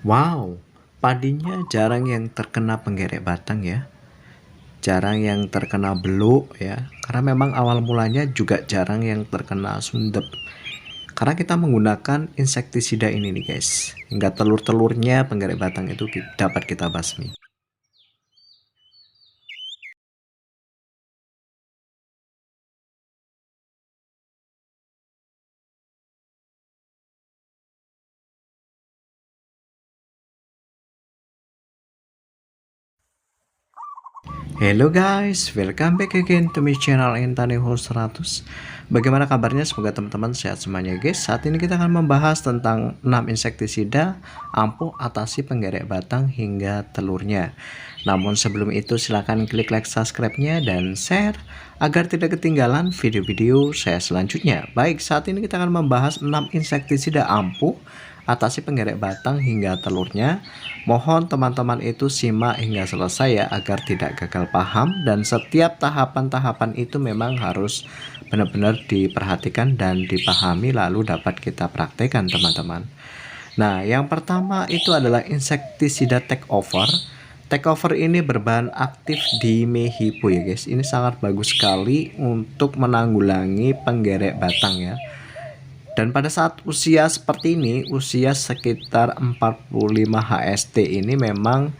Wow, padinya jarang yang terkena penggerek batang ya. Jarang yang terkena beluk ya. Karena memang awal mulanya juga jarang yang terkena sundep. Karena kita menggunakan insektisida ini nih guys. Hingga telur-telurnya penggerek batang itu dapat kita basmi. Hello guys, welcome back again to my channel Intani Host 100. Bagaimana kabarnya? Semoga teman-teman sehat semuanya guys. Saat ini kita akan membahas tentang 6 insektisida ampuh atasi penggerek batang hingga telurnya. Namun sebelum itu silahkan klik like, subscribe-nya dan share agar tidak ketinggalan video-video saya selanjutnya. Baik, saat ini kita akan membahas 6 insektisida ampuh atasi penggerek batang hingga telurnya. Mohon teman-teman itu simak hingga selesai ya, agar tidak gagal paham, dan setiap tahapan-tahapan itu memang harus benar-benar diperhatikan dan dipahami lalu dapat kita praktekkan teman-teman. Nah, yang pertama itu adalah insektisida takeover. Takeover ini berbahan aktif dimehipo ya guys. Ini sangat bagus sekali untuk menanggulangi penggerek batang ya. Dan pada saat usia seperti ini, usia sekitar 45 HST ini memang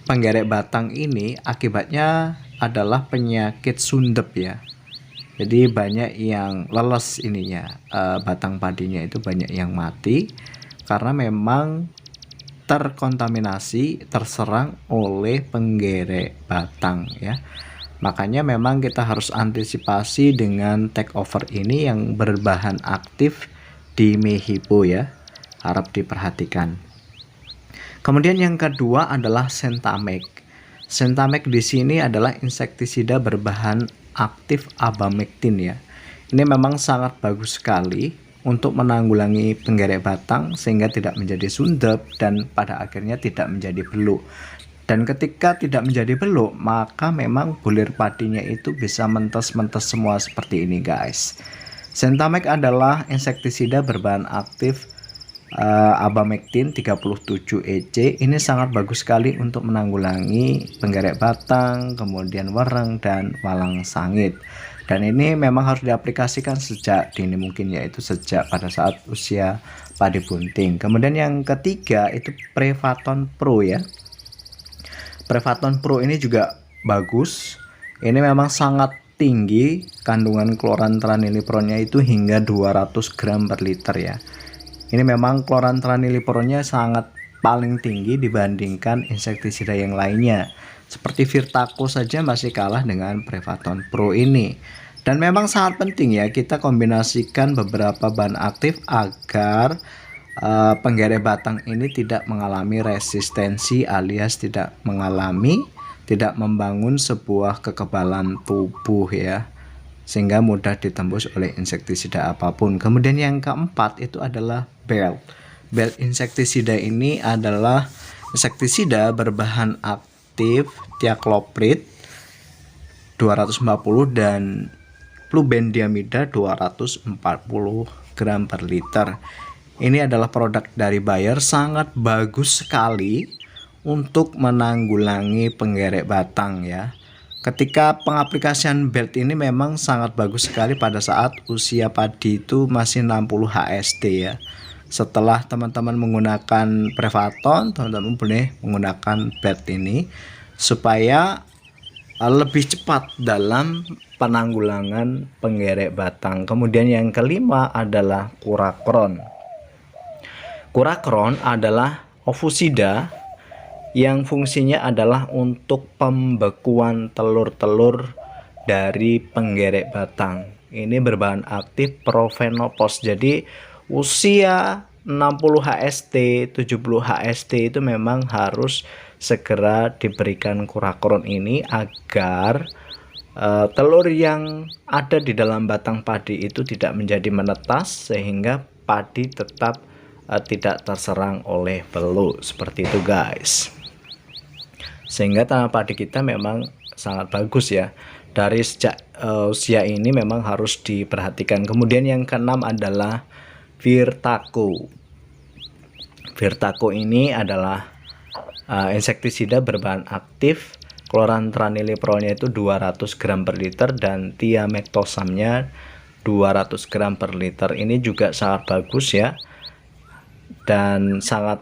penggerek batang ini akibatnya adalah penyakit sundep ya. Jadi banyak yang leles ininya, batang padinya itu banyak yang mati karena memang terkontaminasi, terserang oleh penggerek batang ya. Makanya memang kita harus antisipasi dengan take over ini yang berbahan aktif dimehipo ya. Harap diperhatikan. Kemudian yang kedua adalah Sentamek. Sentamek di sini adalah insektisida berbahan aktif abamectin ya. Ini memang sangat bagus sekali untuk menanggulangi penggerek batang sehingga tidak menjadi sundep dan pada akhirnya tidak menjadi beluk. Dan ketika tidak menjadi beluk, maka memang bulir padinya itu bisa mentes-mentes semua seperti ini guys. Sentamek adalah insektisida berbahan aktif abamectin 37 EC. Ini sangat bagus sekali untuk menanggulangi penggerek batang, kemudian wereng dan walang sangit. Dan ini memang harus diaplikasikan sejak dini mungkin, yaitu sejak pada saat usia padi bunting. Kemudian yang ketiga itu Prevaton Pro ya. Prevaton Pro ini juga bagus. Ini memang sangat tinggi kandungan klorantraniliprolnya itu hingga 200 gram per liter ya. Ini memang klorantraniliprolnya sangat paling tinggi dibandingkan insektisida yang lainnya. Seperti Virtaco saja masih kalah dengan Prevaton Pro ini. Dan memang sangat penting ya kita kombinasikan beberapa bahan aktif agar penggerek batang ini tidak mengalami resistensi alias tidak membangun sebuah kekebalan tubuh ya, sehingga mudah ditembus oleh insektisida apapun. Kemudian yang keempat itu adalah belt insektisida. Ini adalah insektisida berbahan aktif tiakloprid 240 dan flubendiamida 240 gram per liter. Ini adalah produk dari Bayer, sangat bagus sekali untuk menanggulangi penggerek batang ya. Ketika pengaplikasian belt ini memang sangat bagus sekali pada saat usia padi itu masih 60 HST ya. Setelah teman-teman menggunakan Prevaton, teman-teman boleh menggunakan belt ini supaya lebih cepat dalam penanggulangan penggerek batang. Kemudian yang kelima adalah Kurakron. Kurakron adalah ovusida yang fungsinya adalah untuk pembekuan telur-telur dari penggerek batang. Ini berbahan aktif profenopos. Jadi usia 60 HST, 70 HST itu memang harus segera diberikan kurakron ini agar telur yang ada di dalam batang padi itu tidak menjadi menetas sehingga padi tetap tidak terserang oleh beluk seperti itu guys, sehingga tanah padi kita memang sangat bagus ya. Dari sejak usia ini memang harus diperhatikan. Kemudian yang keenam adalah Virtaco. Virtaco ini adalah insektisida berbahan aktif. Chlorantraniliprolnya itu 200 gram per liter dan thiamethoxamnya 200 gram per liter. Ini juga sangat bagus ya, dan sangat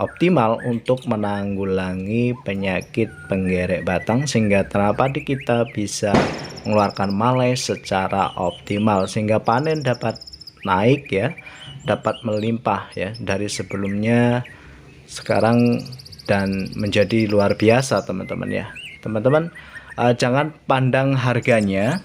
optimal untuk menanggulangi penyakit penggerek batang, sehingga tanam padi kita bisa mengeluarkan malai secara optimal, sehingga panen dapat naik ya, dapat melimpah ya dari sebelumnya sekarang dan menjadi luar biasa teman-teman ya. Teman-teman jangan pandang harganya,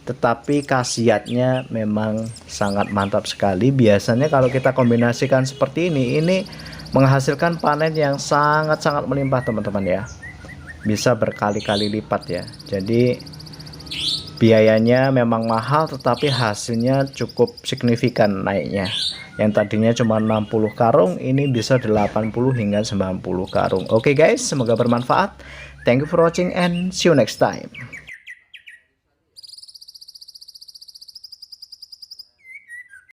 tetapi khasiatnya memang sangat mantap sekali. Biasanya kalau kita kombinasikan seperti ini menghasilkan panen yang sangat-sangat melimpah teman-teman ya, bisa berkali-kali lipat ya. Jadi biayanya memang mahal, tetapi hasilnya cukup signifikan naiknya. Yang tadinya cuma 60 karung, ini bisa 80 hingga 90 karung. Oke guys, semoga bermanfaat. Thank you for watching and see you next time.